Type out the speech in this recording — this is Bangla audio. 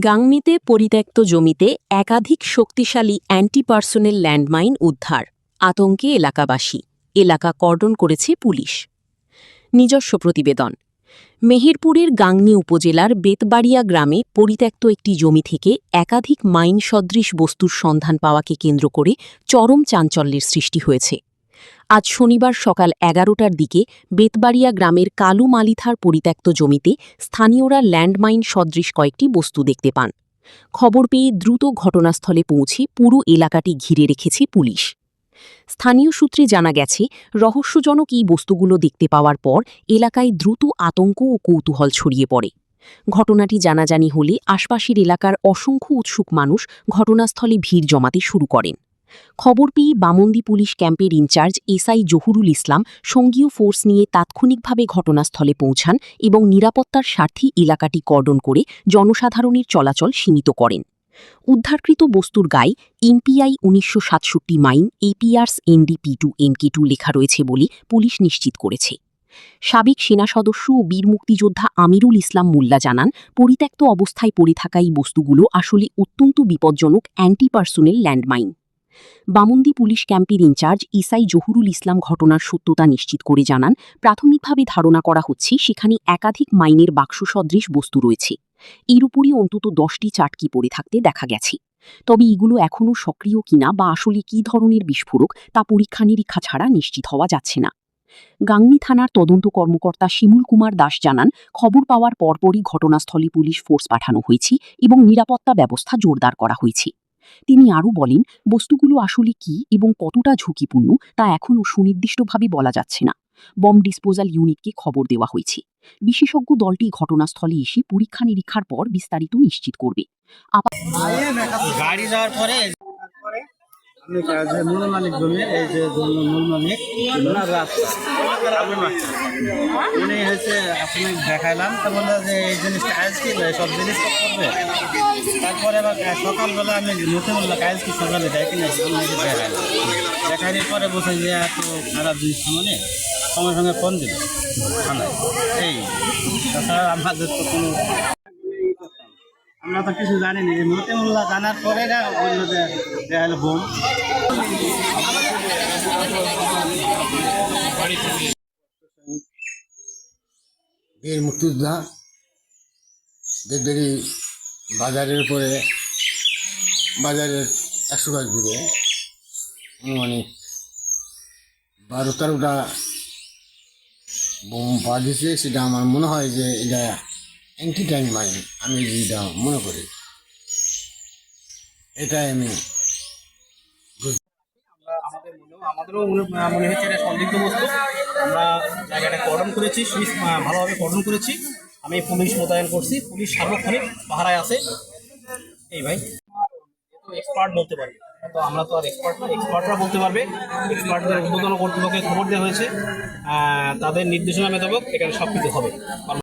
গাংনীতে পরিত্যক্ত জমিতে একাধিক শক্তিশালী অ্যান্টি পার্সোনেল ল্যান্ডমাইন উদ্ধার, আতঙ্কে এলাকাবাসী। এলাকা কর্ডন করেছে পুলিশ। নিজস্ব প্রতিবেদন। মেহেরপুরের গাংনী উপজেলার বেতবাড়িয়া গ্রামে পরিত্যক্ত একটি জমি থেকে একাধিক মাইন সদৃশ বস্তুর সন্ধান পাওয়াকে কেন্দ্র করে চরম চাঞ্চল্যের সৃষ্টি হয়েছে। আজ শনিবার সকাল ১১টার দিকে বেতবাড়িয়া গ্রামের কালু মালিথার পরিত্যক্ত জমিতে স্থানীয়রা ল্যান্ডমাইন সদৃশ কয়েকটি বস্তু দেখতে পান। খবর পেয়ে দ্রুত ঘটনাস্থলে পৌঁছে পুরো এলাকাটি ঘিরে রেখেছে পুলিশ। স্থানীয় সূত্রে জানা গেছে, রহস্যজনক এই বস্তুগুলো দেখতে পাওয়ার পর এলাকায় দ্রুত আতঙ্ক ও কৌতূহল ছড়িয়ে পড়ে। ঘটনাটি জানাজানি হলে আশপাশের এলাকার অসংখ্য উৎসুক মানুষ ঘটনাস্থলে ভিড় জমাতে শুরু করেন। খবর পেয়ে বামন্দি পুলিশ ক্যাম্পের in charge SI Zahurul Islam সঙ্গীয় force নিয়ে তাৎক্ষণিকভাবে ঘটনাস্থলে পৌঁছান এবং নিরাপত্তার স্বার্থে এলাকাটি কর্ডন করে জনসাধারণের চলাচল সীমিত করেন। উদ্ধারকৃত বস্তুর গায়ে এমপিআই ১৯৬৭ মাইন এপিআরস ND-P2 MK2 লেখা রয়েছে বলে পুলিশ নিশ্চিত করেছে। সাবেক সেনা সদস্য ও বীর মুক্তিযোদ্ধা আমিরুল ইসলাম মোল্লা জানান, পরিত্যক্ত অবস্থায় পড়ে থাকা এই বস্তুগুলো আসলে অত্যন্ত বিপজ্জনক anti personnel landmine. Bamondi police ক্যাম্পের ইনচার্জ এসআই জহুরুল ইসলাম ঘটনার সত্যতা নিশ্চিত করে জানান, প্রাথমিকভাবে ধারণা করা হচ্ছে সেখানে একাধিক মাইনের বাক্স সদৃশ বস্তু রয়েছে। এর উপরই অন্তত 10টি চাটকি পড়ে থাকতে দেখা গেছে। তবে এগুলো এখনও সক্রিয় কিনা বা আসলে কী ধরনের বিস্ফোরক তা পরীক্ষা নিরীক্ষা ছাড়া নিশ্চিত হওয়া যাচ্ছে না। গাংনী থানার তদন্ত কর্মকর্তা শিমুল কুমার দাস জানান, খবর পাওয়ার পরপরই ঘটনাস্থলে পুলিশ ফোর্স পাঠানো হয়েছে এবং নিরাপত্তা ব্যবস্থা জোরদার করা হয়েছে। তিনি আরও বলেন, বস্তুগুলো আসলে কী এবং কতটা ঝুঁকিপূর্ণ তা এখনও সুনির্দিষ্টভাবে বলা যাচ্ছে না। বম ডিসপোজাল ইউনিটকে খবর দেওয়া হয়েছে। বিশেষজ্ঞ দলটি ঘটনাস্থলে এসে পরীক্ষা নিরীক্ষার পর বিস্তারিত নিশ্চিত করবে। গাড়ি যাওয়ার পরে মূল মালিক জমি, এই যে মূল মালিক উনি হচ্ছে আপনি দেখাইলাম, তো বললো যে এই জিনিসটা কাজ কি সব জিনিস করবে। তারপরে আবার সকালবেলা আমি নতুন বললাম কাজ কি সকালে যাই কিনা দেখাইলাম। দেখানোর পরে বসে যে এত খারাপ জিনিস সামনে সঙ্গে সঙ্গে ফোন দিল থানায়। এই তাছাড়া আমাদের তো কোনো, আমরা তো কিছু জানি না। মতিমুল্লাহ জানার পরে না বললো যে হলো বোম। বীর মুক্তিযোদ্ধা বেতবাড়ি বাজারের উপরে, বাজারের 100 গাছ দূরে অনুমানিক 12-13টা বোম পা দিয়েছে। সেটা আমার মনে হয় যে এটা অ্যান্টি ট্যাঙ্ক মাইন, আমি যেটা মনে করি এটাই আমি। আমাদেরও মনে হচ্ছে এটা সন্দিগ্ধ বস্তু। আমরা জায়গাটা কর্ডন করেছি, সুইচ ভালোভাবে কর্ডন করেছি। আমি পুলিশ মোতায়েন করছি, পুলিশ সার্বক্ষণিক পাহারায় আছে। এই ভাই তো এক্সপার্ট বলতে পারবে, তো আমরা তো আর এক্সপার্ট না, এক্সপার্টরা বলতে পারবে। এক্সপার্টদের ঊর্ধ্বতন কর্তৃপক্ষের খবর দেওয়া হয়েছে, তাদের নির্দেশনা মোতাবেক এখানে সব কিছু হবে।